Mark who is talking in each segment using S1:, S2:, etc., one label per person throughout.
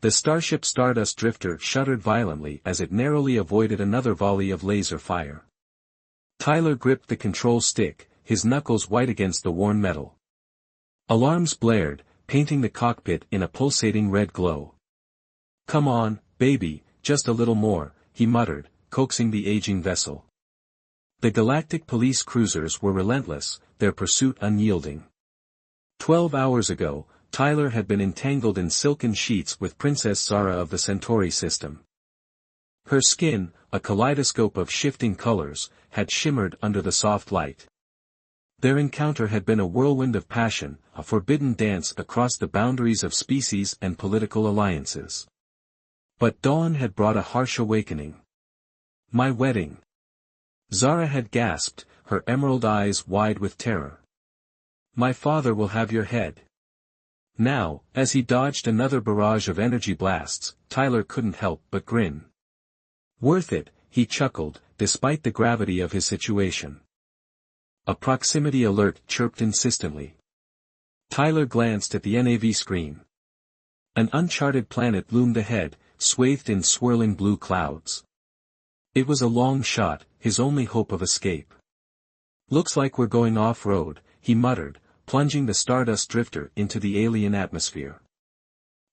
S1: The starship Stardust Drifter shuddered violently as it narrowly avoided another volley of laser fire. Tyler gripped the control stick, his knuckles white against the worn metal. Alarms blared, painting the cockpit in a pulsating red glow. "Come on, baby, just a little more," he muttered, coaxing the aging vessel. The Galactic Police cruisers were relentless, their pursuit unyielding. 12 hours ago, Tyler had been entangled in silken sheets with Princess Zara of the Centauri system. Her skin, a kaleidoscope of shifting colors, had shimmered under the soft light. Their encounter had been a whirlwind of passion, a forbidden dance across the boundaries of species and political alliances. But dawn had brought a harsh awakening. "My wedding!" Zara had gasped, her emerald eyes wide with terror. "My father will have your head." Now, as he dodged another barrage of energy blasts, Tyler couldn't help but grin. "Worth it," he chuckled, despite the gravity of his situation. A proximity alert chirped insistently. Tyler glanced at the NAV screen. An uncharted planet loomed ahead, swathed in swirling blue clouds. It was a long shot, his only hope of escape. "Looks like we're going off-road," he muttered, plunging the Stardust Drifter into the alien atmosphere.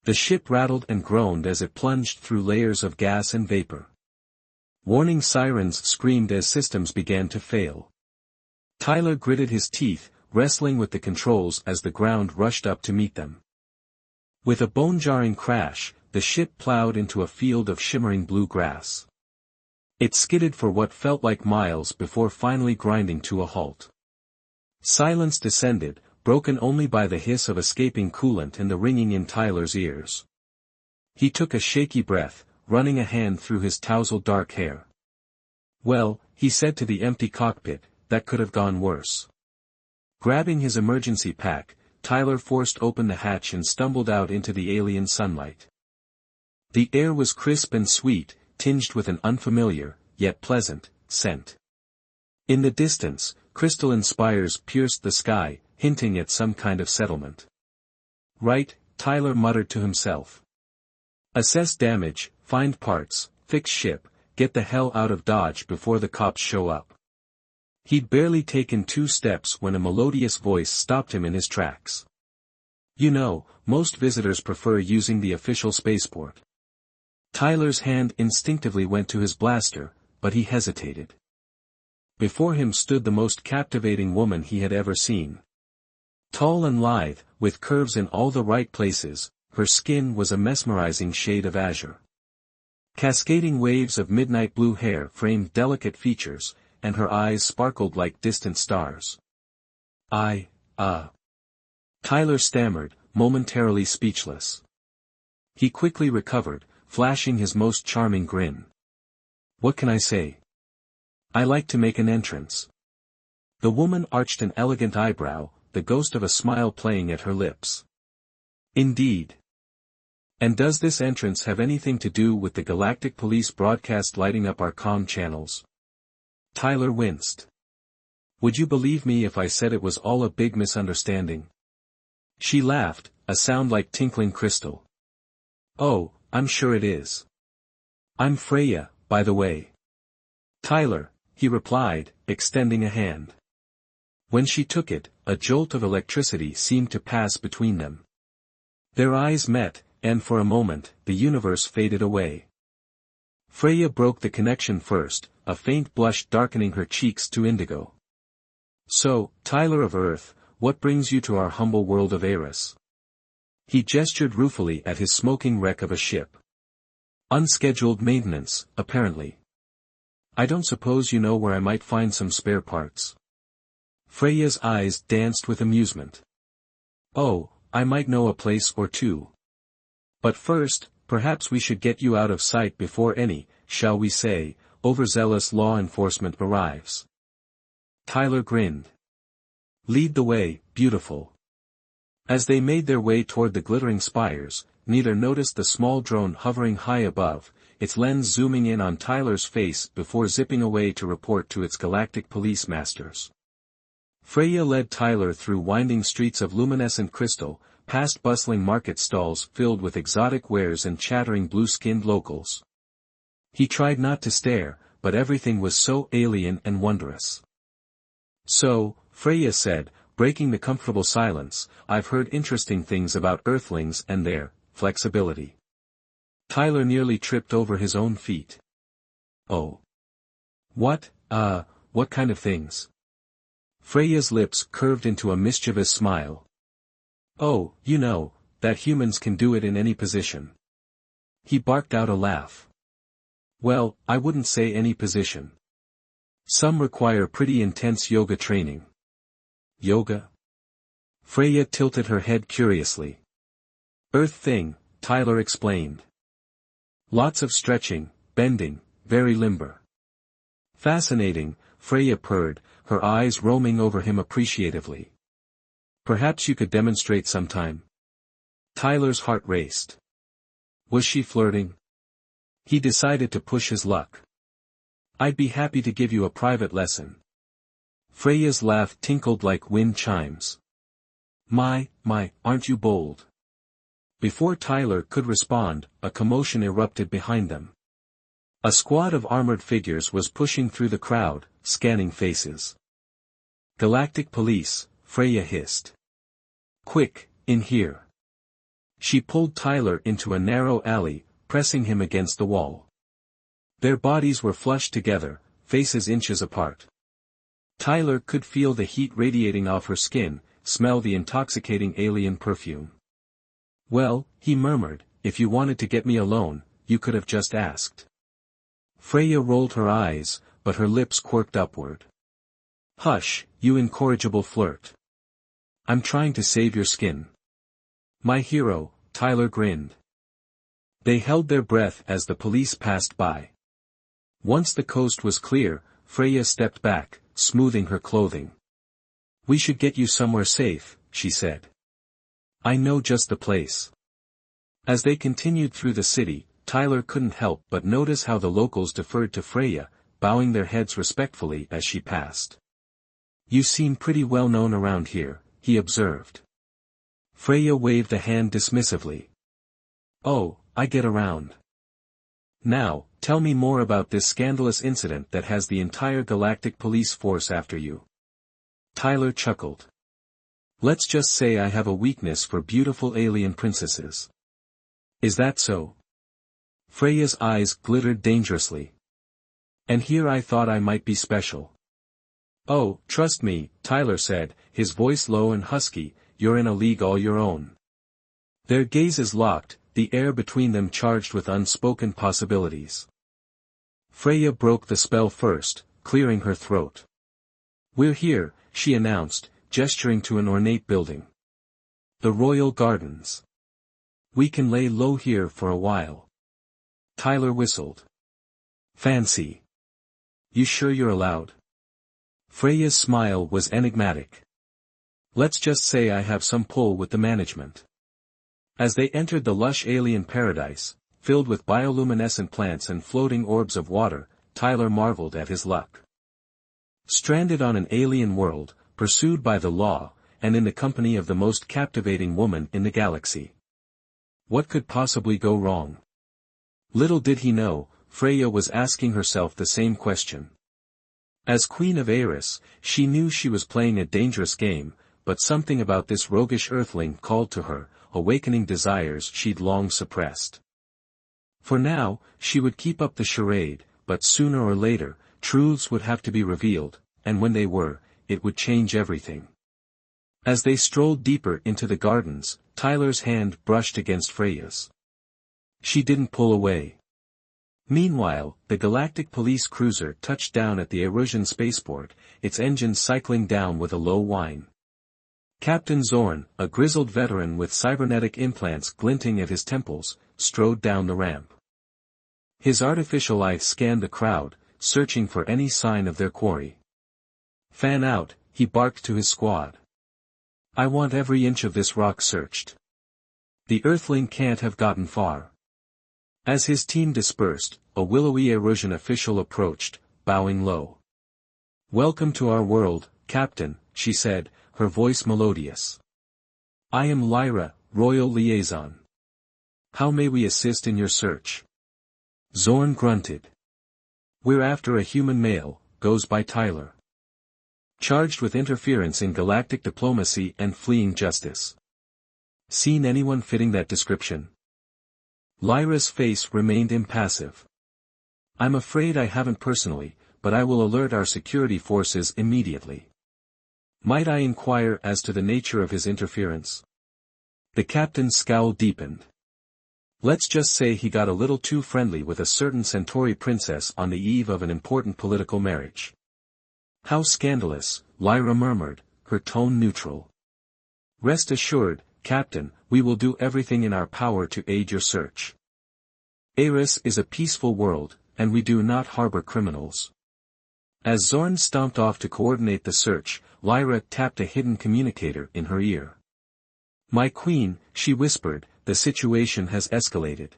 S1: The ship rattled and groaned as it plunged through layers of gas and vapor. Warning sirens screamed as systems began to fail. Tyler gritted his teeth, wrestling with the controls as the ground rushed up to meet them. With a bone-jarring crash, the ship plowed into a field of shimmering blue grass. It skidded for what felt like miles before finally grinding to a halt. Silence descended, broken only by the hiss of escaping coolant and the ringing in Tyler's ears. He took a shaky breath, running a hand through his tousled dark hair. "Well," he said to the empty cockpit, "that could have gone worse." Grabbing his emergency pack, Tyler forced open the hatch and stumbled out into the alien sunlight. The air was crisp and sweet, tinged with an unfamiliar, yet pleasant, scent. In the distance, crystalline spires pierced the sky, hinting at some kind of settlement. "Right," Tyler muttered to himself. "Assess damage, find parts, fix ship, get the hell out of Dodge before the cops show up." He'd barely taken 2 steps when a melodious voice stopped him in his tracks. "You know, most visitors prefer using the official spaceport." Tyler's hand instinctively went to his blaster, but he hesitated. Before him stood the most captivating woman he had ever seen. Tall and lithe, with curves in all the right places, her skin was a mesmerizing shade of azure. Cascading waves of midnight blue hair framed delicate features, and her eyes sparkled like distant stars. Tyler stammered, momentarily speechless. He quickly recovered, flashing his most charming grin. "What can I say? I like to make an entrance." The woman arched an elegant eyebrow, the ghost of a smile playing at her lips. "Indeed. And does this entrance have anything to do with the Galactic Police broadcast lighting up our comm channels?" Tyler winced. "Would you believe me if I said it was all a big misunderstanding?" She laughed, a sound like tinkling crystal. "Oh, I'm sure it is. I'm Freya, by the way." "Tyler," he replied, extending a hand. When she took it, a jolt of electricity seemed to pass between them. Their eyes met, and for a moment, the universe faded away. Freya broke the connection first, a faint blush darkening her cheeks to indigo. "So, Tyler of Earth, what brings you to our humble world of Eris?" He gestured ruefully at his smoking wreck of a ship. "Unscheduled maintenance, apparently. I don't suppose you know where I might find some spare parts?" Freya's eyes danced with amusement. "Oh, I might know a place or two. But first, perhaps we should get you out of sight before any, shall we say, overzealous law enforcement arrives." Tyler grinned. "Lead the way, beautiful." As they made their way toward the glittering spires, neither noticed the small drone hovering high above, its lens zooming in on Tyler's face before zipping away to report to its galactic police masters. Freya led Tyler through winding streets of luminescent crystal, past bustling market stalls filled with exotic wares and chattering blue-skinned locals. He tried not to stare, but everything was so alien and wondrous. "So," Freya said, breaking the comfortable silence, "I've heard interesting things about Earthlings and their flexibility." Tyler nearly tripped over his own feet. "Oh. What kind of things?" Freya's lips curved into a mischievous smile. "Oh, you know, that humans can do it in any position." He barked out a laugh. "Well, I wouldn't say any position. Some require pretty intense yoga training." "Yoga?" Freya tilted her head curiously. "Earth thing," Tyler explained. "Lots of stretching, bending, very limber." "Fascinating," Freya purred, her eyes roaming over him appreciatively. "Perhaps you could demonstrate sometime." Tyler's heart raced. Was she flirting? He decided to push his luck. "I'd be happy to give you a private lesson." Freya's laugh tinkled like wind chimes. My, aren't you bold?" Before Tyler could respond, a commotion erupted behind them. A squad of armored figures was pushing through the crowd, scanning faces. "Galactic Police," Freya hissed. "Quick, in here." She pulled Tyler into a narrow alley, pressing him against the wall. Their bodies were flushed together, faces inches apart. Tyler could feel the heat radiating off her skin, smell the intoxicating alien perfume. "Well," he murmured, "if you wanted to get me alone, you could have just asked." Freya rolled her eyes, but her lips quirked upward. "Hush, you incorrigible flirt. I'm trying to save your skin." "My hero," Tyler grinned. They held their breath as the police passed by. Once the coast was clear, Freya stepped back, smoothing her clothing. "We should get you somewhere safe," she said. "I know just the place." As they continued through the city, Tyler couldn't help but notice how the locals deferred to Freya, bowing their heads respectfully as she passed. "You seem pretty well known around here," he observed. Freya waved a hand dismissively. "Oh, I get around. Now, tell me more about this scandalous incident that has the entire Galactic Police Force after you." Tyler chuckled. "Let's just say I have a weakness for beautiful alien princesses." "Is that so?" Freya's eyes glittered dangerously. "And here I thought I might be special." "Oh, trust me," Tyler said, his voice low and husky, "you're in a league all your own." Their gazes locked, the air between them charged with unspoken possibilities. Freya broke the spell first, clearing her throat. "We're here," she announced, gesturing to an ornate building. "The Royal Gardens. We can lay low here for a while." Tyler whistled. "Fancy. You sure you're allowed?" Freya's smile was enigmatic. "Let's just say I have some pull with the management." As they entered the lush alien paradise, filled with bioluminescent plants and floating orbs of water, Tyler marveled at his luck. Stranded on an alien world, pursued by the law, and in the company of the most captivating woman in the galaxy. What could possibly go wrong? Little did he know, Freya was asking herself the same question. As Queen of Ares, she knew she was playing a dangerous game, but something about this roguish earthling called to her, awakening desires she'd long suppressed. For now, she would keep up the charade, but sooner or later, truths would have to be revealed, and when they were, it would change everything. As they strolled deeper into the gardens, Tyler's hand brushed against Freya's. She didn't pull away. Meanwhile, the Galactic Police cruiser touched down at the Erusian spaceport, its engines cycling down with a low whine. Captain Zorn, a grizzled veteran with cybernetic implants glinting at his temples, strode down the ramp. His artificial eye scanned the crowd, searching for any sign of their quarry. "Fan out," he barked to his squad. "I want every inch of this rock searched. The Earthling can't have gotten far." As his team dispersed, a willowy Erusian official approached, bowing low. "Welcome to our world, Captain," she said, her voice melodious. "I am Lyra, Royal Liaison. How may we assist in your search? Zorn grunted. We're after a human male, goes by Tyler. Charged with interference in galactic diplomacy and fleeing justice. Seen anyone fitting that description? Lyra's face remained impassive. I'm afraid I haven't personally, but I will alert our security forces immediately. Might I inquire as to the nature of his interference? The captain's scowl deepened. Let's just say he got a little too friendly with a certain Centauri princess on the eve of an important political marriage. How scandalous, Lyra murmured, her tone neutral. Rest assured, Captain, we will do everything in our power to aid your search. Eris is a peaceful world, and we do not harbor criminals. As Zorn stomped off to coordinate the search, Lyra tapped a hidden communicator in her ear. My queen, she whispered, the situation has escalated.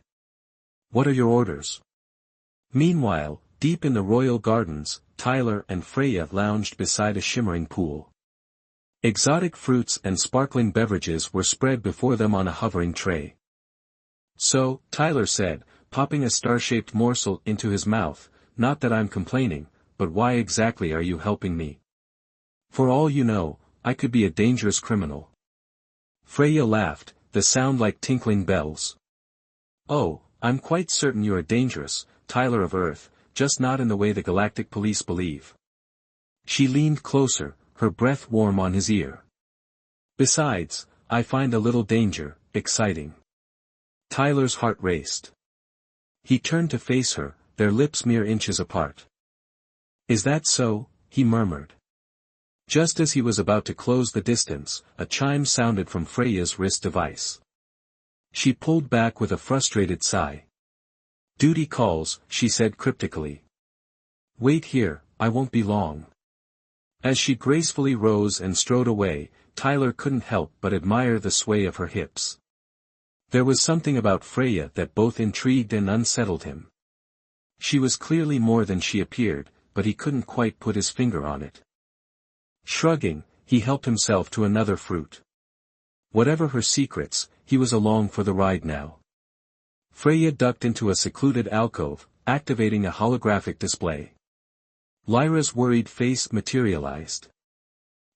S1: What are your orders? Meanwhile, deep in the royal gardens, Tyler and Freya lounged beside a shimmering pool. Exotic fruits and sparkling beverages were spread before them on a hovering tray. So, Tyler said, popping a star-shaped morsel into his mouth, not that I'm complaining, but why exactly are you helping me? For all you know, I could be a dangerous criminal. Freya laughed, the sound like tinkling bells. Oh, I'm quite certain you're dangerous, Tyler of Earth, just not in the way the Galactic Police believe. She leaned closer, her breath warm on his ear. Besides, I find a little danger exciting. Tyler's heart raced. He turned to face her, their lips mere inches apart. Is that so? He murmured. Just as he was about to close the distance, a chime sounded from Freya's wrist device. She pulled back with a frustrated sigh. Duty calls, she said cryptically. Wait here, I won't be long. As she gracefully rose and strode away, Tyler couldn't help but admire the sway of her hips. There was something about Freya that both intrigued and unsettled him. She was clearly more than she appeared, but he couldn't quite put his finger on it. Shrugging, he helped himself to another fruit. Whatever her secrets, he was along for the ride now. Freya ducked into a secluded alcove, activating a holographic display. Lyra's worried face materialized.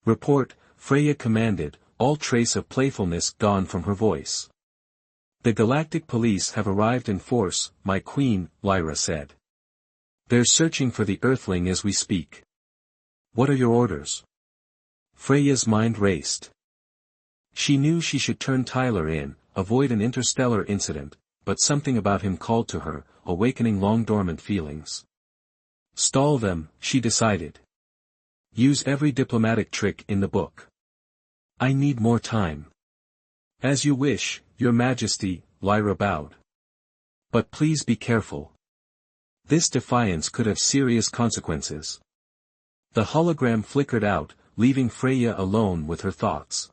S1: Report, Freya commanded, all trace of playfulness gone from her voice. The Galactic Police have arrived in force, my queen, Lyra said. They're searching for the Earthling as we speak. What are your orders? Freya's mind raced. She knew she should turn Tyler in, avoid an interstellar incident, but something about him called to her, awakening long-dormant feelings. Stall them, she decided. Use every diplomatic trick in the book. I need more time. As you wish, Your Majesty, Lyra bowed. But please be careful. This defiance could have serious consequences. The hologram flickered out, leaving Freya alone with her thoughts.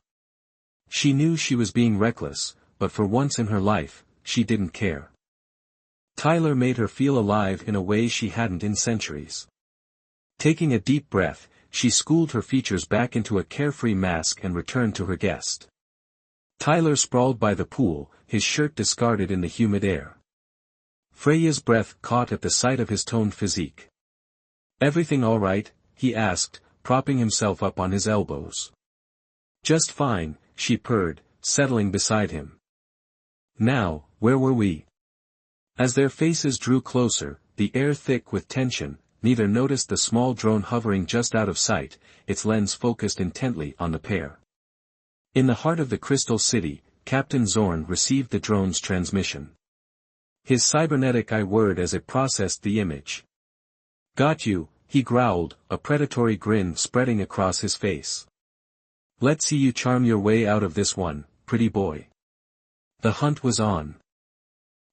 S1: She knew she was being reckless, but for once in her life, she didn't care. Tyler made her feel alive in a way she hadn't in centuries. Taking a deep breath, she schooled her features back into a carefree mask and returned to her guest. Tyler sprawled by the pool, his shirt discarded in the humid air. Freya's breath caught at the sight of his toned physique. Everything all right? He asked, propping himself up on his elbows. Just fine, she purred, settling beside him. Now, where were we? As their faces drew closer, the air thick with tension, neither noticed the small drone hovering just out of sight, its lens focused intently on the pair. In the heart of the Crystal City, Captain Zorn received the drone's transmission. His cybernetic eye whirred as it processed the image. Got you, he growled, a predatory grin spreading across his face. Let's see you charm your way out of this one, pretty boy. The hunt was on.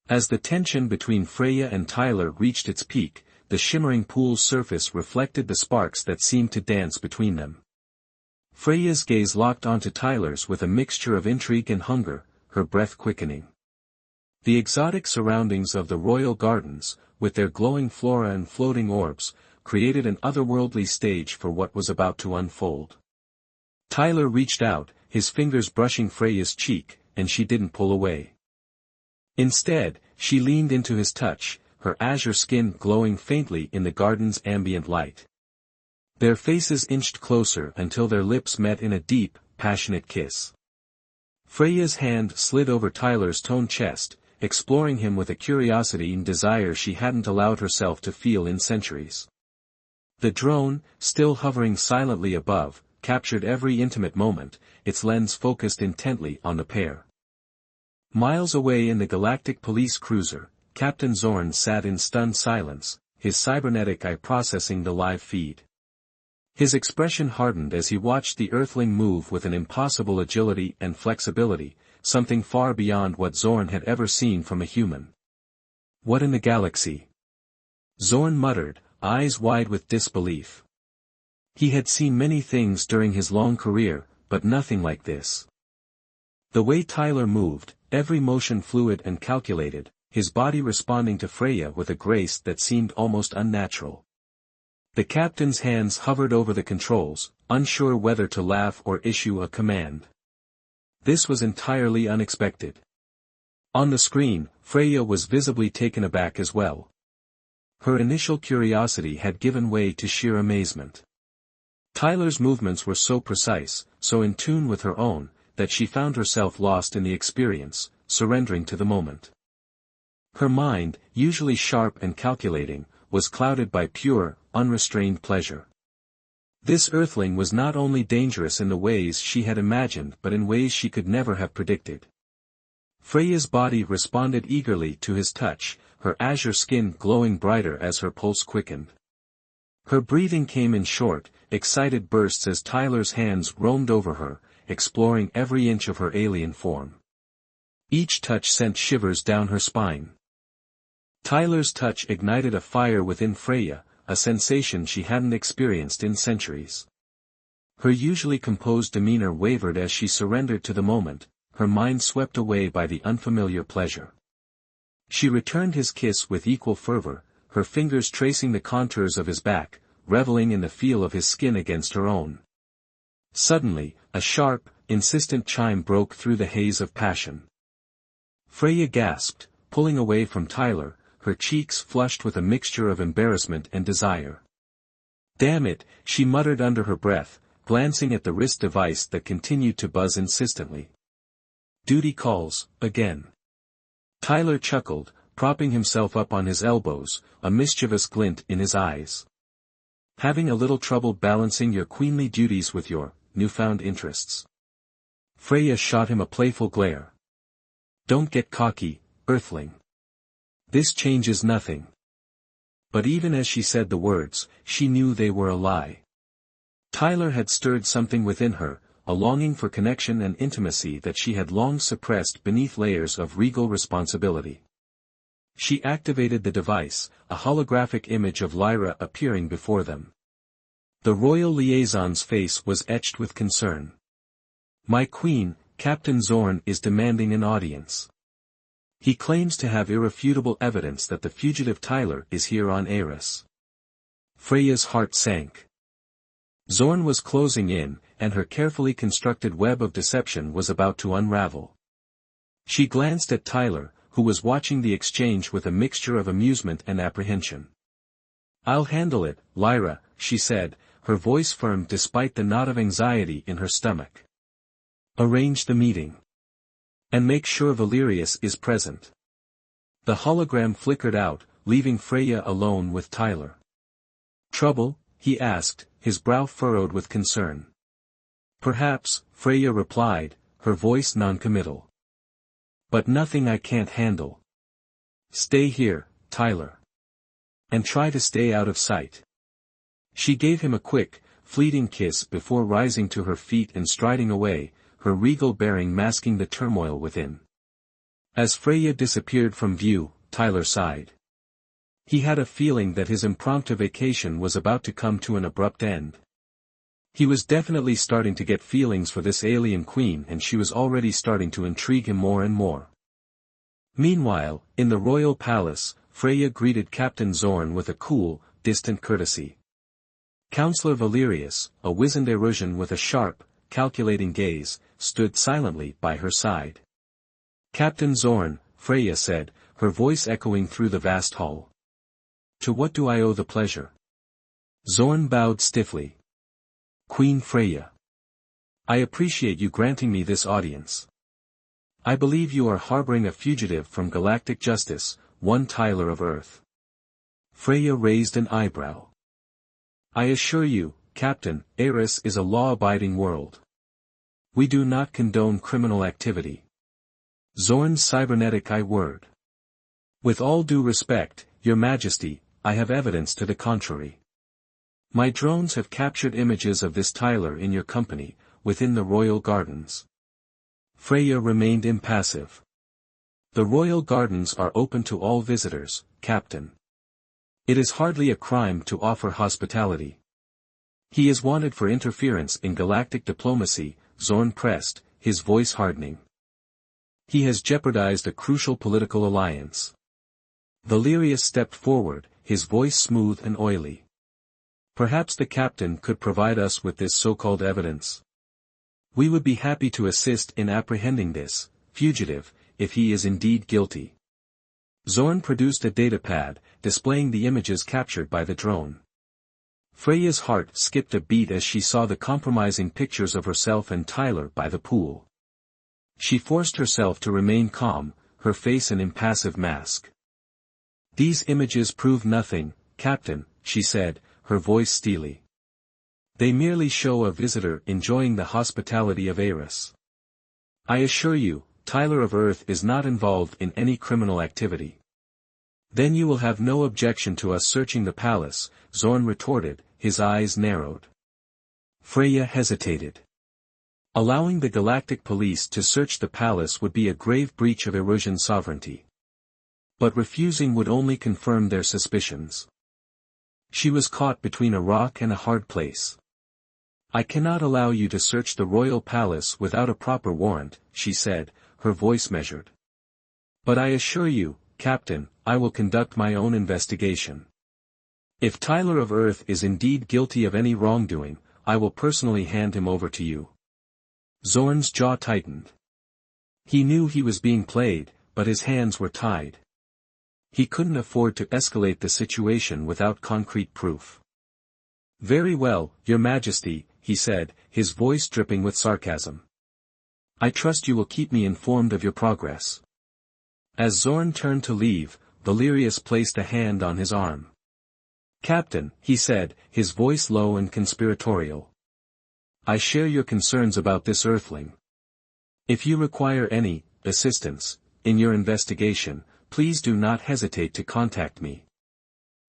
S1: As the tension between Freya and Tyler reached its peak, the shimmering pool's surface reflected the sparks that seemed to dance between them. Freya's gaze locked onto Tyler's with a mixture of intrigue and hunger, her breath quickening. The exotic surroundings of the royal gardens, with their glowing flora and floating orbs, created an otherworldly stage for what was about to unfold. Tyler reached out, his fingers brushing Freya's cheek, and she didn't pull away. Instead, she leaned into his touch, her azure skin glowing faintly in the garden's ambient light. Their faces inched closer until their lips met in a deep, passionate kiss. Freya's hand slid over Tyler's toned chest, exploring him with a curiosity and desire she hadn't allowed herself to feel in centuries. The drone, still hovering silently above, captured every intimate moment, its lens focused intently on the pair. Miles away in the Galactic police cruiser, Captain Zorn sat in stunned silence, his cybernetic eye processing the live feed. His expression hardened as he watched the Earthling move with an impossible agility and flexibility, something far beyond what Zorn had ever seen from a human. "What in the galaxy?" Zorn muttered, eyes wide with disbelief. He had seen many things during his long career, but nothing like this. The way Tyler moved, every motion fluid and calculated, his body responding to Freya with a grace that seemed almost unnatural. The captain's hands hovered over the controls, unsure whether to laugh or issue a command. This was entirely unexpected. On the screen, Freya was visibly taken aback as well. Her initial curiosity had given way to sheer amazement. Tyler's movements were so precise, so in tune with her own, that she found herself lost in the experience, surrendering to the moment. Her mind, usually sharp and calculating, was clouded by pure, unrestrained pleasure. This Earthling was not only dangerous in the ways she had imagined but in ways she could never have predicted. Freya's body responded eagerly to his touch, her azure skin glowing brighter as her pulse quickened. Her breathing came in short, excited bursts as Tyler's hands roamed over her, exploring every inch of her alien form. Each touch sent shivers down her spine. Tyler's touch ignited a fire within Freya, a sensation she hadn't experienced in centuries. Her usually composed demeanor wavered as she surrendered to the moment, her mind swept away by the unfamiliar pleasure. She returned his kiss with equal fervor, her fingers tracing the contours of his back, reveling in the feel of his skin against her own. Suddenly, a sharp, insistent chime broke through the haze of passion. Freya gasped, pulling away from Tyler, her cheeks flushed with a mixture of embarrassment and desire. "Damn it," she muttered under her breath, glancing at the wrist device that continued to buzz insistently. "Duty calls, again." Tyler chuckled, propping himself up on his elbows, a mischievous glint in his eyes. "Having a little trouble balancing your queenly duties with your newfound interests?" Freya shot him a playful glare. "Don't get cocky, Earthling. This changes nothing." But even as she said the words, she knew they were a lie. Tyler had stirred something within her, a longing for connection and intimacy that she had long suppressed beneath layers of regal responsibility. She activated the device, a holographic image of Lyra appearing before them. The royal liaison's face was etched with concern. "My queen, Captain Zorn is demanding an audience. He claims to have irrefutable evidence that the fugitive Tyler is here on Eris." Freya's heart sank. Zorn was closing in, and her carefully constructed web of deception was about to unravel. She glanced at Tyler, who was watching the exchange with a mixture of amusement and apprehension. "I'll handle it, Lyra," she said, her voice firm despite the knot of anxiety in her stomach. "Arrange the meeting. And make sure Valerius is present." The hologram flickered out, leaving Freya alone with Tyler. "Trouble?" he asked, his brow furrowed with concern. "Perhaps," Freya replied, her voice noncommittal. "But nothing I can't handle. Stay here, Tyler. And try to stay out of sight." She gave him a quick, fleeting kiss before rising to her feet and striding away, her regal bearing masking the turmoil within. As Freya disappeared from view, Tyler sighed. He had a feeling that his impromptu vacation was about to come to an abrupt end. He was definitely starting to get feelings for this alien queen, and she was already starting to intrigue him more and more. Meanwhile, in the royal palace, Freya greeted Captain Zorn with a cool, distant courtesy. Counselor Valerius, a wizened Erusian with a sharp, calculating gaze, stood silently by her side. Captain Zorn, Freya said, her voice echoing through the vast hall. To what do I owe the pleasure? Zorn bowed stiffly. Queen Freya. I appreciate you granting me this audience. I believe you are harboring a fugitive from galactic justice, one Tyler of Earth. Freya raised an eyebrow. I assure you, Captain, Eris is a law-abiding world. We do not condone criminal activity. Zorn's cybernetic word. With all due respect, Your Majesty, I have evidence to the contrary. My drones have captured images of this Tyler in your company, within the royal gardens. Freya remained impassive. The royal gardens are open to all visitors, Captain. It is hardly a crime to offer hospitality. He is wanted for interference in galactic diplomacy, Zorn pressed, his voice hardening. He has jeopardized a crucial political alliance. Valerius stepped forward, his voice smooth and oily. Perhaps the captain could provide us with this so-called evidence. We would be happy to assist in apprehending this fugitive, if he is indeed guilty. Zorn produced a datapad, displaying the images captured by the drone. Freya's heart skipped a beat as she saw the compromising pictures of herself and Tyler by the pool. She forced herself to remain calm, her face an impassive mask. These images prove nothing, Captain, she said, her voice steely. They merely show a visitor enjoying the hospitality of Eris. I assure you, Tyler of Earth is not involved in any criminal activity. Then you will have no objection to us searching the palace, Zorn retorted, his eyes narrowed. Freya hesitated. Allowing the Galactic Police to search the palace would be a grave breach of Erusian sovereignty. But refusing would only confirm their suspicions. She was caught between a rock and a hard place. I cannot allow you to search the royal palace without a proper warrant, she said, her voice measured. But I assure you, Captain, I will conduct my own investigation. If Tyler of Earth is indeed guilty of any wrongdoing, I will personally hand him over to you. Zorn's jaw tightened. He knew he was being played, but his hands were tied. He couldn't afford to escalate the situation without concrete proof. Very well, Your Majesty, he said, his voice dripping with sarcasm. I trust you will keep me informed of your progress. As Zorn turned to leave, Valerius placed a hand on his arm. Captain, he said, his voice low and conspiratorial. I share your concerns about this Earthling. If you require any assistance in your investigation, please do not hesitate to contact me.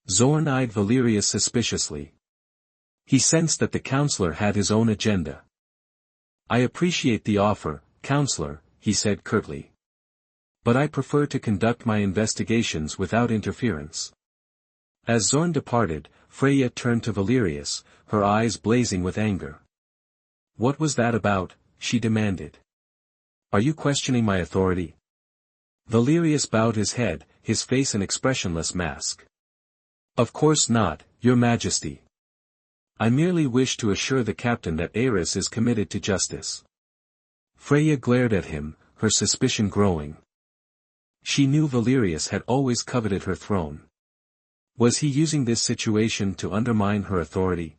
S1: Zorn eyed Valerius suspiciously. He sensed that the counselor had his own agenda. I appreciate the offer, counselor, he said curtly. But I prefer to conduct my investigations without interference. As Zorn departed, Freya turned to Valerius, her eyes blazing with anger. What was that about? She demanded. Are you questioning my authority? Valerius bowed his head, his face an expressionless mask. Of course not, Your Majesty. I merely wish to assure the captain that Eris is committed to justice. Freya glared at him, her suspicion growing. She knew Valerius had always coveted her throne. Was he using this situation to undermine her authority?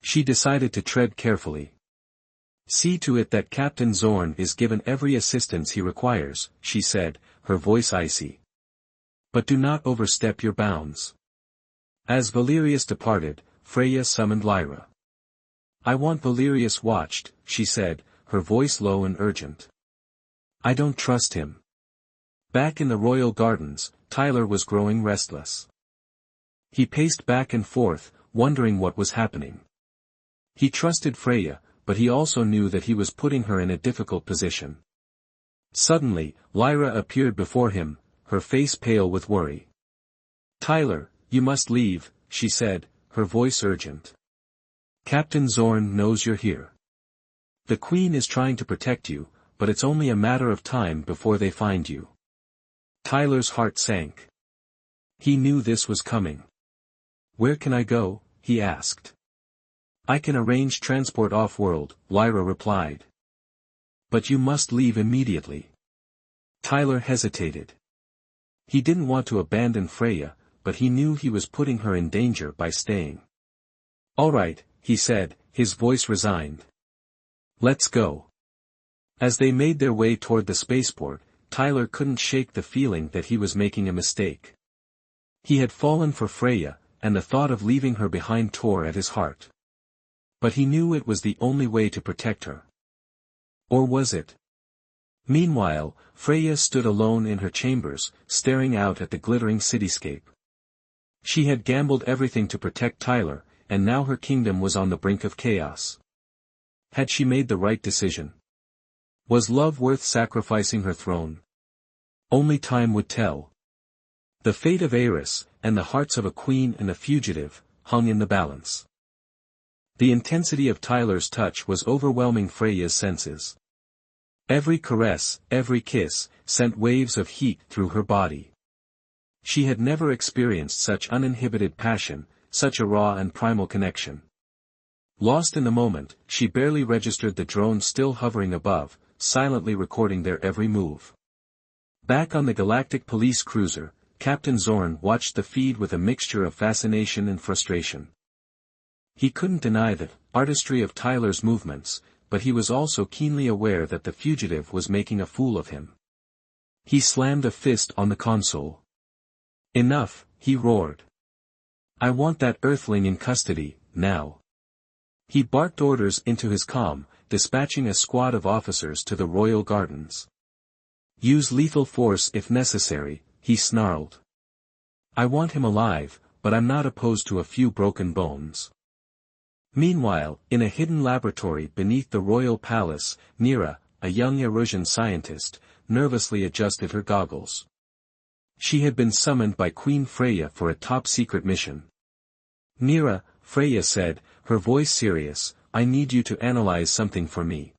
S1: She decided to tread carefully. See to it that Captain Zorn is given every assistance he requires, she said, her voice icy. But do not overstep your bounds. As Valerius departed, Freya summoned Lyra. I want Valerius watched, she said, her voice low and urgent. I don't trust him. Back in the royal gardens, Tyler was growing restless. He paced back and forth, wondering what was happening. He trusted Freya, but he also knew that he was putting her in a difficult position. Suddenly, Lyra appeared before him, her face pale with worry. Tyler, you must leave, she said, her voice urgent. Captain Zorn knows you're here. The Queen is trying to protect you, but it's only a matter of time before they find you. Tyler's heart sank. He knew this was coming. Where can I go? He asked. I can arrange transport off-world, Lyra replied. But you must leave immediately. Tyler hesitated. He didn't want to abandon Freya, but he knew he was putting her in danger by staying. "All right," he said, his voice resigned. "Let's go." As they made their way toward the spaceport, Tyler couldn't shake the feeling that he was making a mistake. He had fallen for Freya, and the thought of leaving her behind tore at his heart. But he knew it was the only way to protect her. Or was it? Meanwhile, Freya stood alone in her chambers, staring out at the glittering cityscape. She had gambled everything to protect Tyler, and now her kingdom was on the brink of chaos. Had she made the right decision? Was love worth sacrificing her throne? Only time would tell. The fate of Ares, and the hearts of a queen and a fugitive, hung in the balance. The intensity of Tyler's touch was overwhelming Freya's senses. Every caress, every kiss, sent waves of heat through her body. She had never experienced such uninhibited passion, such a raw and primal connection. Lost in the moment, she barely registered the drone still hovering above, silently recording their every move. Back on the Galactic Police cruiser, Captain Zorn watched the feed with a mixture of fascination and frustration. He couldn't deny the artistry of Tyler's movements, but he was also keenly aware that the fugitive was making a fool of him. He slammed a fist on the console. "Enough," he roared. "I want that earthling in custody, now." He barked orders into his comm, dispatching a squad of officers to the royal gardens. "Use lethal force if necessary," he snarled. "I want him alive, but I'm not opposed to a few broken bones." Meanwhile, in a hidden laboratory beneath the royal palace, Nira, a young Erusian scientist, nervously adjusted her goggles. She had been summoned by Queen Freya for a top-secret mission. "Nira," Freya said, her voice serious, "I need you to analyze something for me.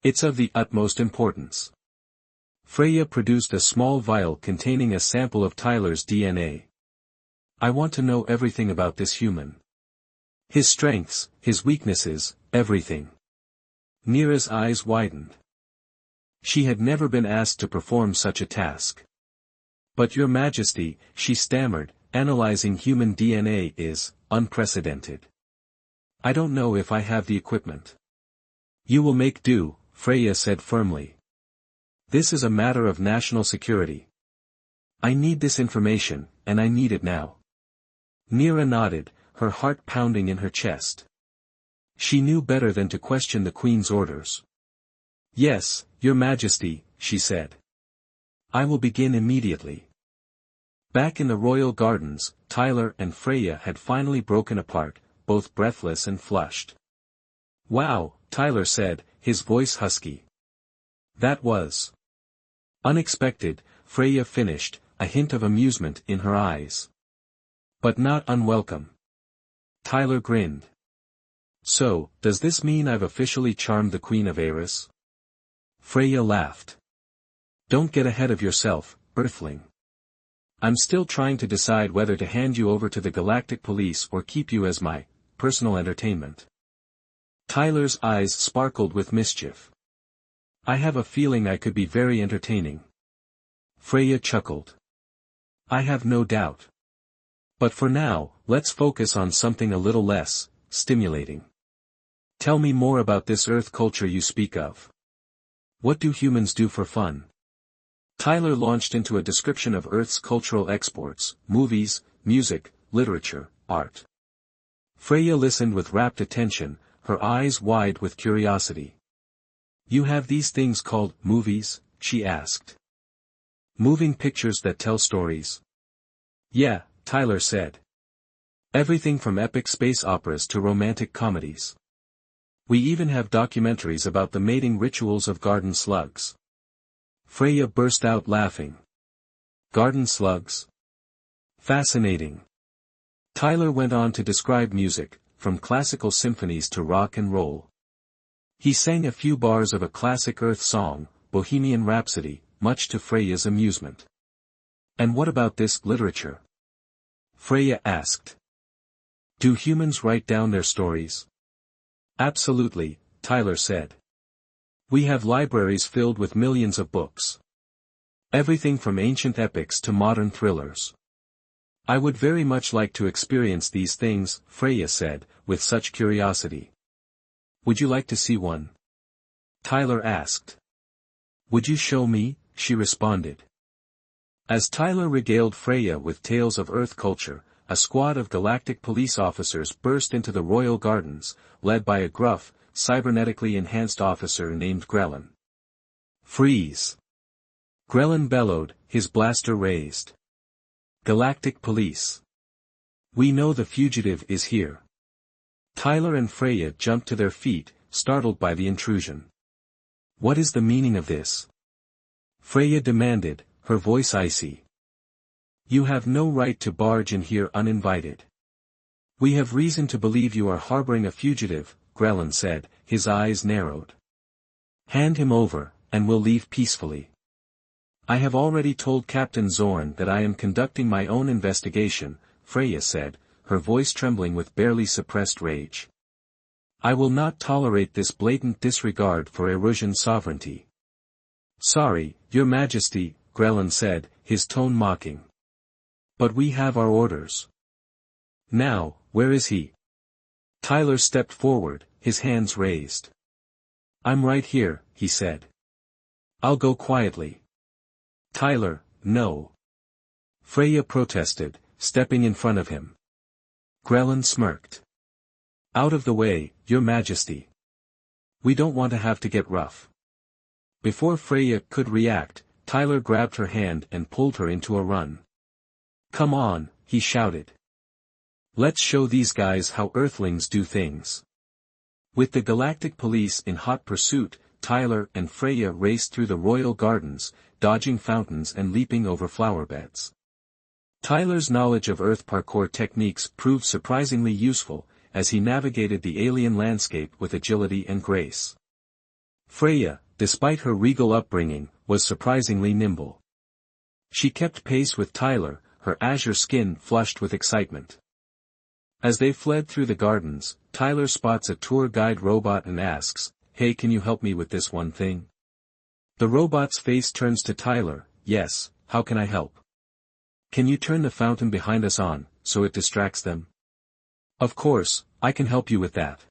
S1: It's of the utmost importance." Freya produced a small vial containing a sample of Tyler's DNA. "I want to know everything about this human. His strengths, his weaknesses, everything." Nira's eyes widened. She had never been asked to perform such a task. "But Your Majesty," she stammered, "analyzing human DNA is unprecedented. I don't know if I have the equipment." "You will make do," Freya said firmly. "This is a matter of national security. I need this information, and I need it now." Nira nodded, her heart pounding in her chest. She knew better than to question the Queen's orders. "Yes, Your Majesty," she said. "I will begin immediately." Back in the royal gardens, Tyler and Freya had finally broken apart, both breathless and flushed. "Wow," Tyler said, his voice husky. "That was unexpected," Freya finished, a hint of amusement in her eyes. "But not unwelcome." Tyler grinned. "So, does this mean I've officially charmed the Queen of Ares?" Freya laughed. "Don't get ahead of yourself, Earthling. I'm still trying to decide whether to hand you over to the Galactic Police or keep you as my personal entertainment." Tyler's eyes sparkled with mischief. "I have a feeling I could be very entertaining." Freya chuckled. "I have no doubt. But for now, let's focus on something a little less stimulating. Tell me more about this Earth culture you speak of. What do humans do for fun?" Tyler launched into a description of Earth's cultural exports: movies, music, literature, art. Freya listened with rapt attention, her eyes wide with curiosity. "You have these things called movies?" she asked. "Moving pictures that tell stories?" "Yeah," Tyler said. "Everything from epic space operas to romantic comedies. We even have documentaries about the mating rituals of garden slugs." Freya burst out laughing. "Garden slugs? Fascinating." Tyler went on to describe music, from classical symphonies to rock and roll. He sang a few bars of a classic Earth song, Bohemian Rhapsody, much to Freya's amusement. "And what about this literature?" Freya asked. "Do humans write down their stories?" "Absolutely," Tyler said. "We have libraries filled with millions of books. Everything from ancient epics to modern thrillers. I would very much like to experience these things, Freya said, with such curiosity. Would you like to see one? Tyler asked. Would you show me? She responded. As Tyler regaled Freya with tales of Earth culture, a squad of galactic police officers burst into the royal gardens, led by a gruff, cybernetically enhanced officer named Grelin. Freeze! Grelin bellowed, his blaster raised. Galactic Police. We know the fugitive is here. Tyler and Freya jumped to their feet, startled by the intrusion. What is the meaning of this? Freya demanded, her voice icy. You have no right to barge in here uninvited. We have reason to believe you are harboring a fugitive, Grelin said, his eyes narrowed. Hand him over, and we'll leave peacefully. I have already told Captain Zorn that I am conducting my own investigation, Freya said, her voice trembling with barely suppressed rage. I will not tolerate this blatant disregard for Erusian sovereignty. Sorry, Your Majesty, Grelin said, his tone mocking. But we have our orders. Now, where is he? Tyler stepped forward, his hands raised. I'm right here, he said. I'll go quietly. Tyler, no. Freya protested, stepping in front of him. Grelin smirked. Out of the way, Your Majesty. We don't want to have to get rough. Before Freya could react, Tyler grabbed her hand and pulled her into a run. Come on, he shouted. Let's show these guys how Earthlings do things. With the Galactic Police in hot pursuit, Tyler and Freya raced through the royal gardens, dodging fountains and leaping over flower beds. Tyler's knowledge of Earth parkour techniques proved surprisingly useful, as he navigated the alien landscape with agility and grace. Freya, despite her regal upbringing, was surprisingly nimble. She kept pace with Tyler, her azure skin flushed with excitement. As they fled through the gardens, Tyler spots a tour guide robot and asks, Hey, can you help me with this one thing? The robot's face turns to Tyler, Yes, how can I help? Can you turn the fountain behind us on, so it distracts them? Of course, I can help you with that.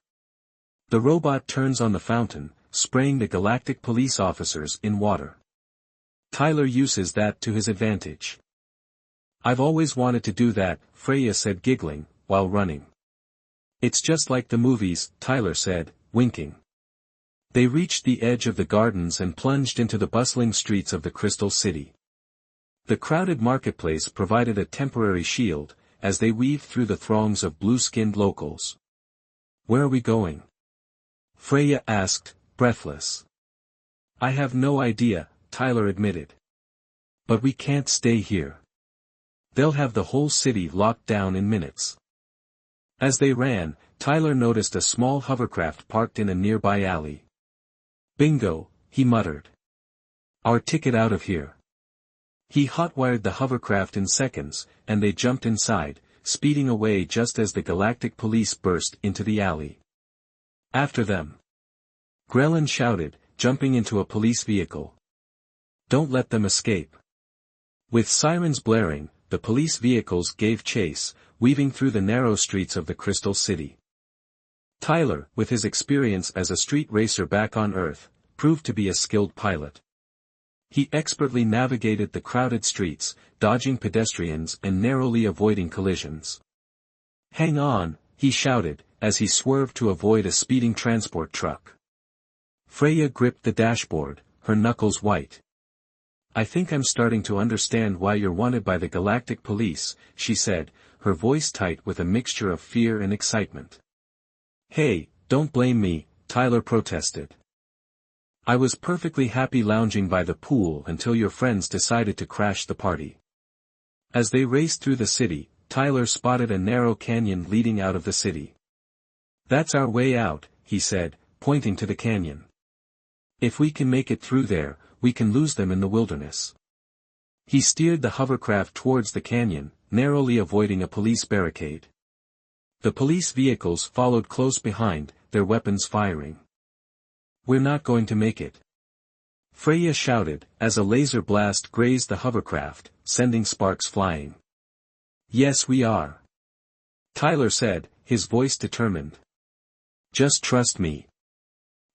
S1: The robot turns on the fountain, spraying the galactic police officers in water. Tyler uses that to his advantage. I've always wanted to do that, Freya said giggling, while running. It's just like the movies, Tyler said, winking. They reached the edge of the gardens and plunged into the bustling streets of the Crystal City. The crowded marketplace provided a temporary shield, as they weaved through the throngs of blue-skinned locals. Where are we going? Freya asked, breathless. I have no idea, Tyler admitted. But we can't stay here. They'll have the whole city locked down in minutes. As they ran, Tyler noticed a small hovercraft parked in a nearby alley. Bingo, he muttered. Our ticket out of here. He hotwired the hovercraft in seconds, and they jumped inside, speeding away just as the Galactic Police burst into the alley. After them. Grelin shouted, jumping into a police vehicle. Don't let them escape. With sirens blaring, the police vehicles gave chase, weaving through the narrow streets of the Crystal City. Tyler, with his experience as a street racer back on Earth, proved to be a skilled pilot. He expertly navigated the crowded streets, dodging pedestrians and narrowly avoiding collisions. Hang on, he shouted, as he swerved to avoid a speeding transport truck. Freya gripped the dashboard, her knuckles white. I think I'm starting to understand why you're wanted by the Galactic Police, she said, her voice tight with a mixture of fear and excitement. Hey, don't blame me, Tyler protested. I was perfectly happy lounging by the pool until your friends decided to crash the party. As they raced through the city, Tyler spotted a narrow canyon leading out of the city. That's our way out, he said, pointing to the canyon. If we can make it through there, we can lose them in the wilderness. He steered the hovercraft towards the canyon, narrowly avoiding a police barricade. The police vehicles followed close behind, their weapons firing. We're not going to make it. Freya shouted, as a laser blast grazed the hovercraft, sending sparks flying. Yes, we are. Tyler said, his voice determined. Just trust me.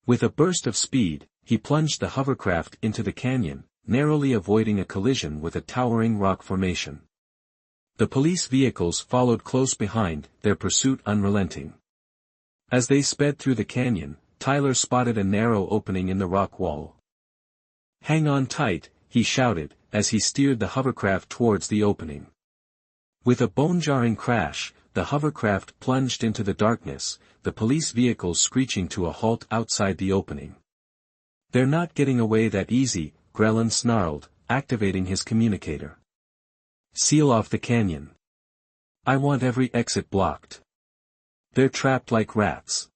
S1: With a burst of speed, he plunged the hovercraft into the canyon, narrowly avoiding a collision with a towering rock formation. The police vehicles followed close behind, their pursuit unrelenting. As they sped through the canyon, Tyler spotted a narrow opening in the rock wall. Hang on tight, he shouted, as he steered the hovercraft towards the opening. With a bone-jarring crash, the hovercraft plunged into the darkness, the police vehicles screeching to a halt outside the opening. They're not getting away that easy, Grellan snarled, activating his communicator. Seal off the canyon. I want every exit blocked. They're trapped like rats.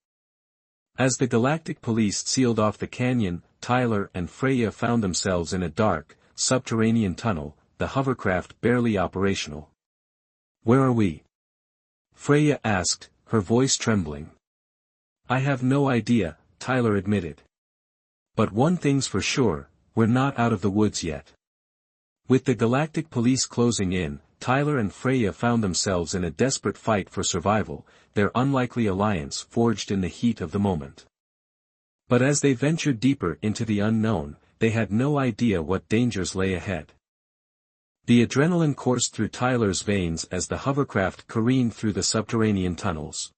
S1: As the Galactic Police sealed off the canyon, Tyler and Freya found themselves in a dark, subterranean tunnel, the hovercraft barely operational. Where are we? Freya asked, her voice trembling. I have no idea, Tyler admitted. But one thing's for sure, we're not out of the woods yet. With the Galactic Police closing in, Tyler and Freya found themselves in a desperate fight for survival, their unlikely alliance forged in the heat of the moment. But as they ventured deeper into the unknown, they had no idea what dangers lay ahead. The adrenaline coursed through Tyler's veins as the hovercraft careened through the subterranean tunnels.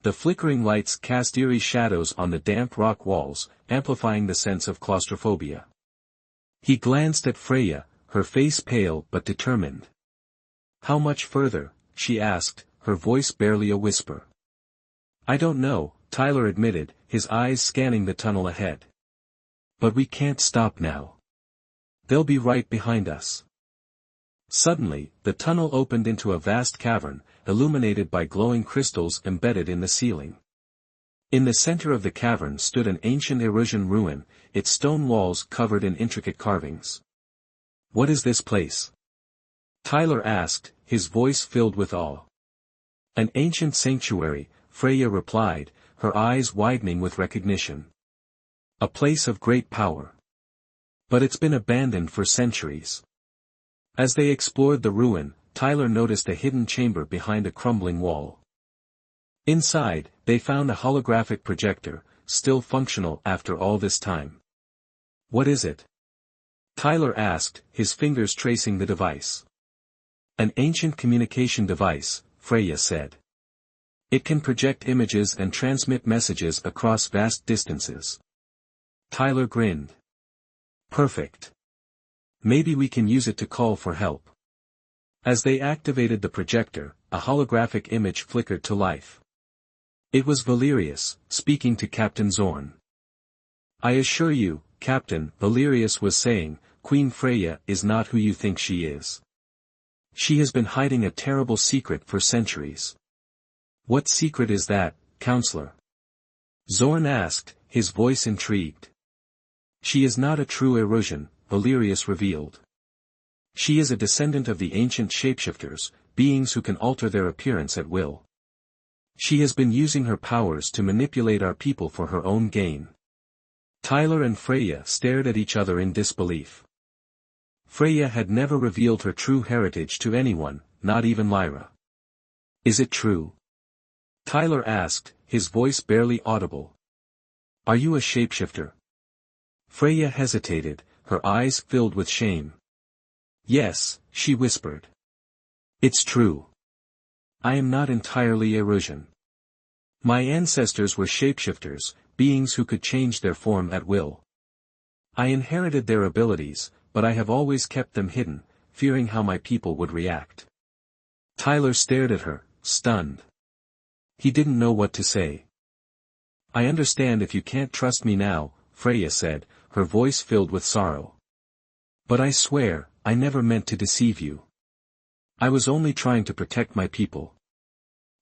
S1: The flickering lights cast eerie shadows on the damp rock walls, amplifying the sense of claustrophobia. He glanced at Freya, her face pale but determined. How much further? She asked, her voice barely a whisper. I don't know, Tyler admitted, his eyes scanning the tunnel ahead. But we can't stop now. They'll be right behind us. Suddenly, the tunnel opened into a vast cavern, illuminated by glowing crystals embedded in the ceiling. In the center of the cavern stood an ancient Erusian ruin, its stone walls covered in intricate carvings. What is this place? Tyler asked, his voice filled with awe. An ancient sanctuary, Freya replied, her eyes widening with recognition. A place of great power. But it's been abandoned for centuries. As they explored the ruin, Tyler noticed a hidden chamber behind a crumbling wall. Inside, they found a holographic projector, still functional after all this time. What is it? Tyler asked, his fingers tracing the device. An ancient communication device, Freya said. It can project images and transmit messages across vast distances. Tyler grinned. Perfect. Maybe we can use it to call for help. As they activated the projector, a holographic image flickered to life. It was Valerius, speaking to Captain Zorn. I assure you, Captain, Valerius was saying, Queen Freya is not who you think she is. She has been hiding a terrible secret for centuries. What secret is that, Counselor? Zorn asked, his voice intrigued. She is not a true Erusian, Valerius revealed. She is a descendant of the ancient shapeshifters, beings who can alter their appearance at will. She has been using her powers to manipulate our people for her own gain. Tyler and Freya stared at each other in disbelief. Freya had never revealed her true heritage to anyone, not even Lyra. Is it true? Tyler asked, his voice barely audible. Are you a shapeshifter? Freya hesitated, her eyes filled with shame. Yes, she whispered. It's true. I am not entirely Erusian. My ancestors were shapeshifters, beings who could change their form at will. I inherited their abilities, but I have always kept them hidden, fearing how my people would react. Tyler stared at her, stunned. He didn't know what to say. I understand if you can't trust me now, Freya said, her voice filled with sorrow. But I swear, I never meant to deceive you. I was only trying to protect my people.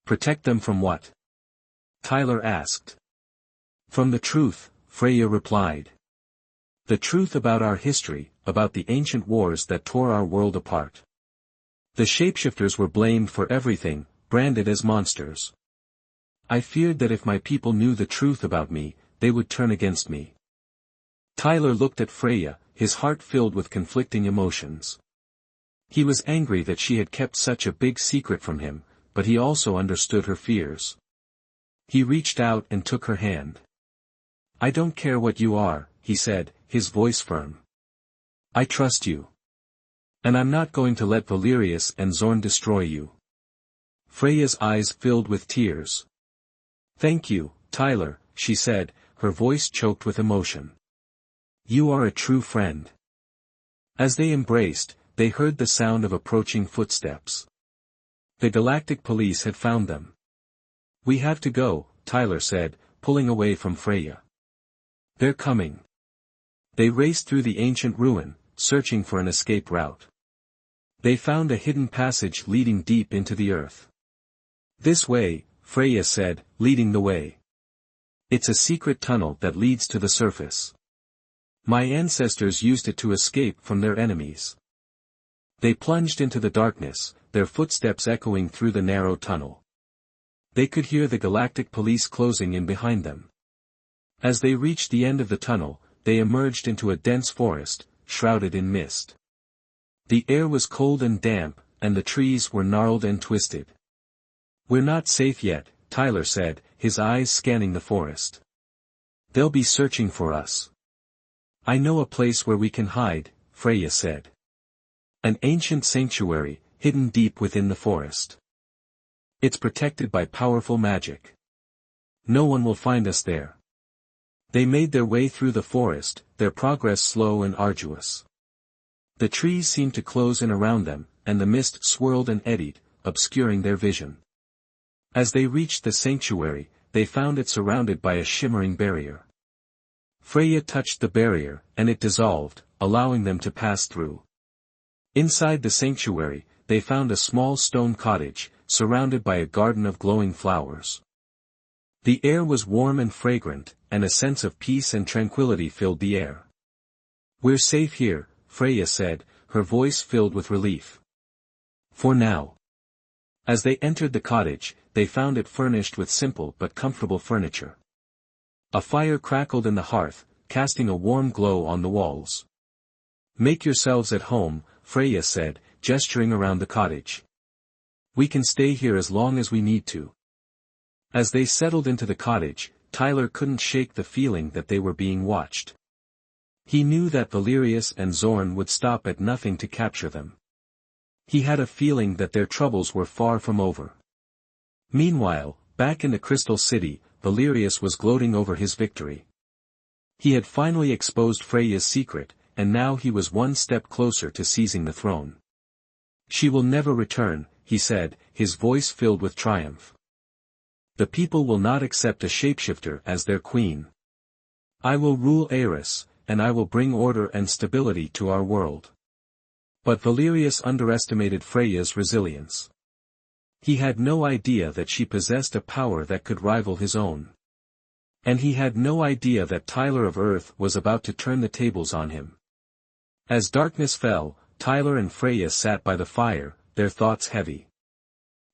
S1: Protect them from what? Tyler asked. From the truth, Freya replied. The truth about our history, about the ancient wars that tore our world apart. The shapeshifters were blamed for everything, branded as monsters. I feared that if my people knew the truth about me, they would turn against me. Tyler looked at Freya, his heart filled with conflicting emotions. He was angry that she had kept such a big secret from him, but he also understood her fears. He reached out and took her hand. "I don't care what you are," he said, his voice firm. "I trust you. And I'm not going to let Valerius and Zorn destroy you." Freya's eyes filled with tears. "Thank you, Tyler," she said, her voice choked with emotion. "You are a true friend." As they embraced, they heard the sound of approaching footsteps. The Galactic Police had found them. "We have to go," Tyler said, pulling away from Freya. "They're coming." They raced through the ancient ruin, searching for an escape route. They found a hidden passage leading deep into the earth. "This way," Freya said, leading the way. "It's a secret tunnel that leads to the surface. My ancestors used it to escape from their enemies." They plunged into the darkness, their footsteps echoing through the narrow tunnel. They could hear the Galactic Police closing in behind them. As they reached the end of the tunnel, they emerged into a dense forest, shrouded in mist. The air was cold and damp, and the trees were gnarled and twisted. "We're not safe yet," Tyler said, his eyes scanning the forest. "They'll be searching for us." "I know a place where we can hide," Freya said. "An ancient sanctuary, hidden deep within the forest. It's protected by powerful magic. No one will find us there." They made their way through the forest, their progress slow and arduous. The trees seemed to close in around them, and the mist swirled and eddied, obscuring their vision. As they reached the sanctuary, they found it surrounded by a shimmering barrier. Freya touched the barrier, and it dissolved, allowing them to pass through. Inside the sanctuary, they found a small stone cottage, surrounded by a garden of glowing flowers. The air was warm and fragrant, and a sense of peace and tranquility filled the air. "We're safe here," Freya said, her voice filled with relief. "For now." As they entered the cottage, they found it furnished with simple but comfortable furniture. A fire crackled in the hearth, casting a warm glow on the walls. "Make yourselves at home," Freya said, gesturing around the cottage. "We can stay here as long as we need to." As they settled into the cottage, Tyler couldn't shake the feeling that they were being watched. He knew that Valerius and Zorn would stop at nothing to capture them. He had a feeling that their troubles were far from over. Meanwhile, back in the Crystal City, Valerius was gloating over his victory. He had finally exposed Freya's secret, and now he was one step closer to seizing the throne. "She will never return," he said, his voice filled with triumph. "The people will not accept a shapeshifter as their queen. I will rule Eris, and I will bring order and stability to our world." But Valerius underestimated Freya's resilience. He had no idea that she possessed a power that could rival his own. And he had no idea that Tyler of Earth was about to turn the tables on him. As darkness fell, Tyler and Freya sat by the fire, their thoughts heavy.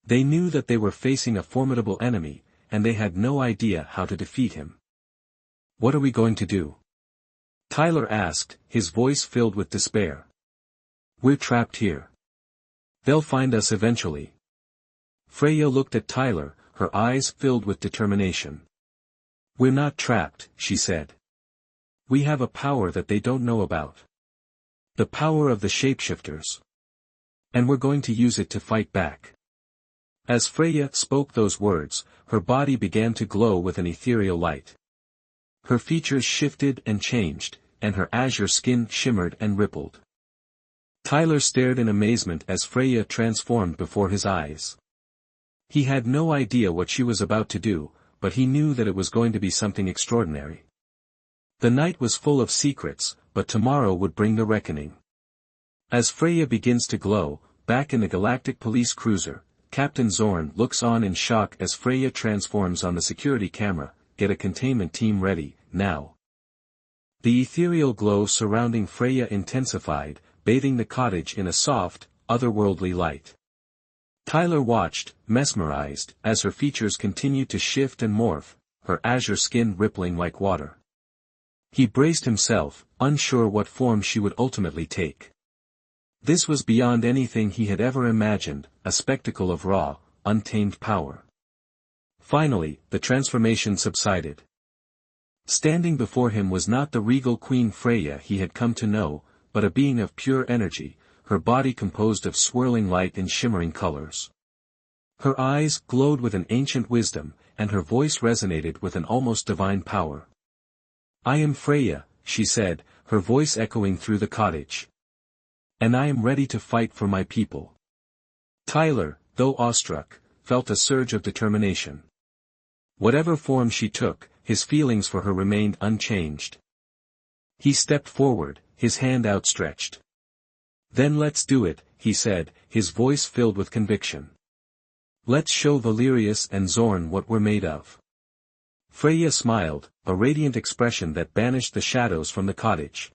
S1: They knew that they were facing a formidable enemy, and they had no idea how to defeat him. "What are we going to do?" Tyler asked, his voice filled with despair. "We're trapped here. They'll find us eventually." Freya looked at Tyler, her eyes filled with determination. "We're not trapped," she said. "We have a power that they don't know about. The power of the shapeshifters. And we're going to use it to fight back." As Freya spoke those words, her body began to glow with an ethereal light. Her features shifted and changed, and her azure skin shimmered and rippled. Tyler stared in amazement as Freya transformed before his eyes. He had no idea what she was about to do, but he knew that it was going to be something extraordinary. The night was full of secrets, but tomorrow would bring the reckoning. As Freya begins to glow, back in the Galactic Police cruiser, Captain Zorn looks on in shock as Freya transforms on the security camera. "Get a containment team ready, now." The ethereal glow surrounding Freya intensified, bathing the cottage in a soft, otherworldly light. Tyler watched, mesmerized, as her features continued to shift and morph, her azure skin rippling like water. He braced himself, unsure what form she would ultimately take. This was beyond anything he had ever imagined, a spectacle of raw, untamed power. Finally, the transformation subsided. Standing before him was not the regal Queen Freya he had come to know, but a being of pure energy, her body composed of swirling light and shimmering colors. Her eyes glowed with an ancient wisdom, and her voice resonated with an almost divine power. "I am Freya," she said, her voice echoing through the cottage. "And I am ready to fight for my people." Tyler, though awestruck, felt a surge of determination. Whatever form she took, his feelings for her remained unchanged. He stepped forward, his hand outstretched. "Then let's do it," he said, his voice filled with conviction. "Let's show Valerius and Zorn what we're made of." Freya smiled, a radiant expression that banished the shadows from the cottage.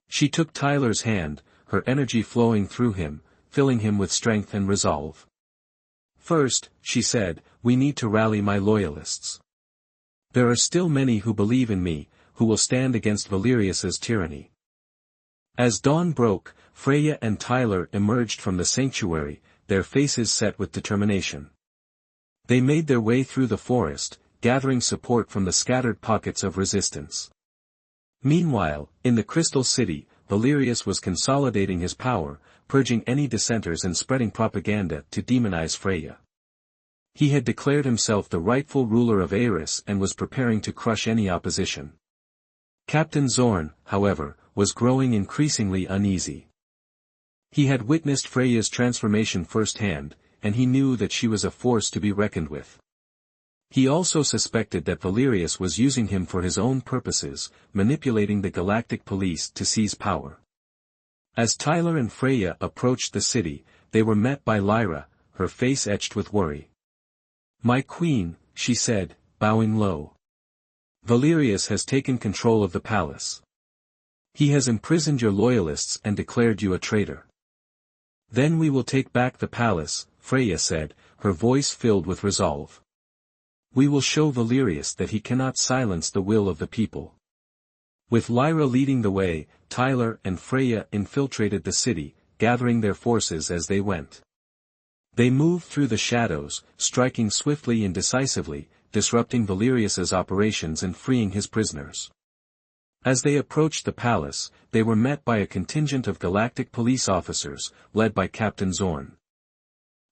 S1: She took Tyler's hand, her energy flowing through him, filling him with strength and resolve. "First," she said, "we need to rally my loyalists. There are still many who believe in me, who will stand against Valerius's tyranny." As dawn broke, Freya and Tyler emerged from the sanctuary, their faces set with determination. They made their way through the forest, gathering support from the scattered pockets of resistance. Meanwhile, in the Crystal City, Valerius was consolidating his power, purging any dissenters and spreading propaganda to demonize Freya. He had declared himself the rightful ruler of Aeris and was preparing to crush any opposition. Captain Zorn, however, was growing increasingly uneasy. He had witnessed Freya's transformation firsthand, and he knew that she was a force to be reckoned with. He also suspected that Valerius was using him for his own purposes, manipulating the Galactic Police to seize power. As Tyler and Freya approached the city, they were met by Lyra, her face etched with worry. "My queen," she said, bowing low. "Valerius has taken control of the palace. He has imprisoned your loyalists and declared you a traitor." "Then we will take back the palace," Freya said, her voice filled with resolve. "We will show Valerius that he cannot silence the will of the people." With Lyra leading the way, Tyler and Freya infiltrated the city, gathering their forces as they went. They moved through the shadows, striking swiftly and decisively, disrupting Valerius's operations and freeing his prisoners. As they approached the palace, they were met by a contingent of Galactic police officers, led by Captain Zorn.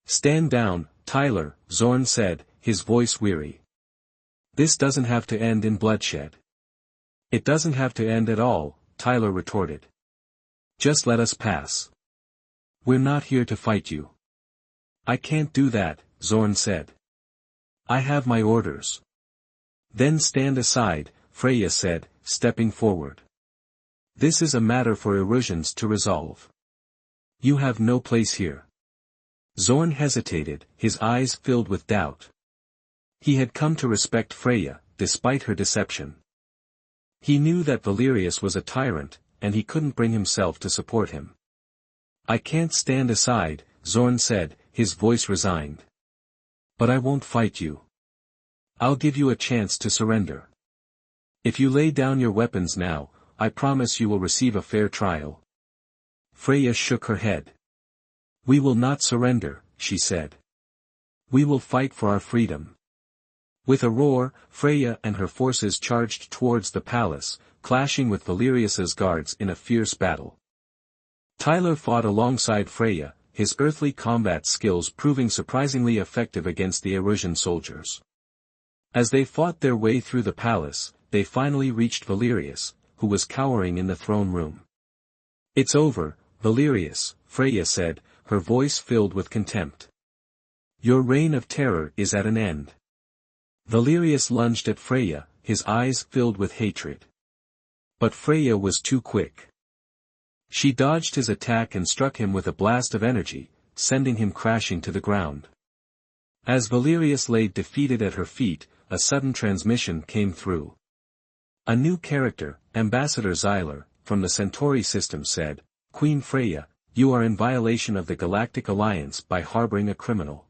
S1: "Stand down, Tyler," Zorn said, his voice weary. "This doesn't have to end in bloodshed." "It doesn't have to end at all," Tyler retorted. "Just let us pass. We're not here to fight you." "I can't do that," Zorn said. "I have my orders." "Then stand aside," Freya said, stepping forward. "This is a matter for Erusians to resolve. You have no place here." Zorn hesitated, his eyes filled with doubt. He had come to respect Freya, despite her deception. He knew that Valerius was a tyrant, and he couldn't bring himself to support him. "I can't stand aside," Zorn said, his voice resigned. "But I won't fight you. I'll give you a chance to surrender. If you lay down your weapons now, I promise you will receive a fair trial." Freya shook her head. "We will not surrender," she said. "We will fight for our freedom." With a roar, Freya and her forces charged towards the palace, clashing with Valerius's guards in a fierce battle. Tyler fought alongside Freya, his earthly combat skills proving surprisingly effective against the Erusian soldiers. As they fought their way through the palace, they finally reached Valerius, who was cowering in the throne room. "It's over, Valerius," Freya said, her voice filled with contempt. "Your reign of terror is at an end." Valerius lunged at Freya, his eyes filled with hatred. But Freya was too quick. She dodged his attack and struck him with a blast of energy, sending him crashing to the ground. As Valerius lay defeated at her feet, a sudden transmission came through. A new character, Ambassador Xyler, from the Centauri system said, "Queen Freya, you are in violation of the Galactic Alliance by harboring a criminal."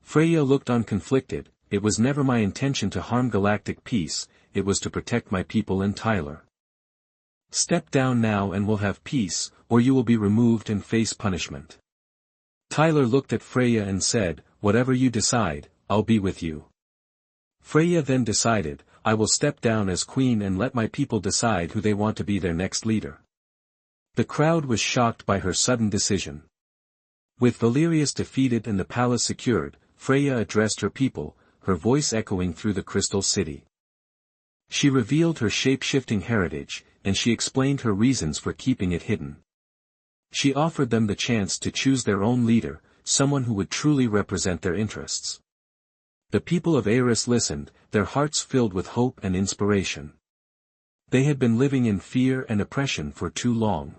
S1: Freya looked unconflicted, it was never my intention to harm galactic peace, it was to protect my people and Tyler. Step down now and we'll have peace, or you will be removed and face punishment. Tyler looked at Freya and said, whatever you decide, I'll be with you. Freya then decided, I will step down as queen and let my people decide who they want to be their next leader. The crowd was shocked by her sudden decision. With Valerius defeated and the palace secured, Freya addressed her people, her voice echoing through the crystal city. She revealed her shape-shifting heritage, and she explained her reasons for keeping it hidden. She offered them the chance to choose their own leader, someone who would truly represent their interests. The people of Eris listened, their hearts filled with hope and inspiration. They had been living in fear and oppression for too long.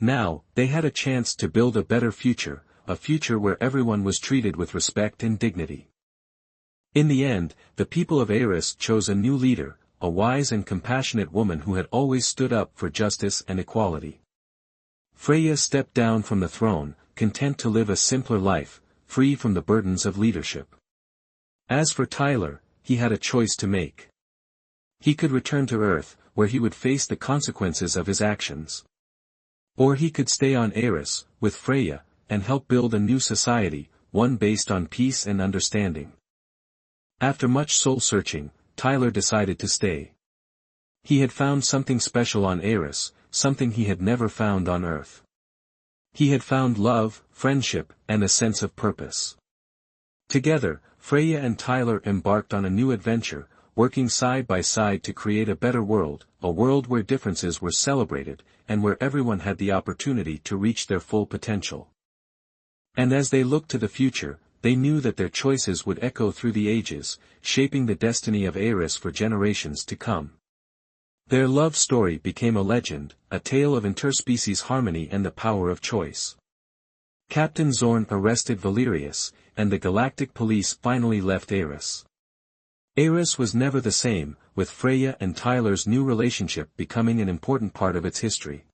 S1: Now, they had a chance to build a better future, a future where everyone was treated with respect and dignity. In the end, the people of Eris chose a new leader, a wise and compassionate woman who had always stood up for justice and equality. Freya stepped down from the throne, content to live a simpler life, free from the burdens of leadership. As for Tyler, he had a choice to make. He could return to Earth, where he would face the consequences of his actions. Or he could stay on Eris, with Freya, and help build a new society, one based on peace and understanding. After much soul-searching, Tyler decided to stay. He had found something special on Eris, something he had never found on Earth. He had found love, friendship, and a sense of purpose. Together, Freya and Tyler embarked on a new adventure, working side by side to create a better world, a world where differences were celebrated, and where everyone had the opportunity to reach their full potential. And as they looked to the future, they knew that their choices would echo through the ages, shaping the destiny of Eris for generations to come. Their love story became a legend, a tale of interspecies harmony and the power of choice. Captain Zorn arrested Valerius, and the Galactic Police finally left Eris. Eris was never the same, with Freya and Tyler's new relationship becoming an important part of its history.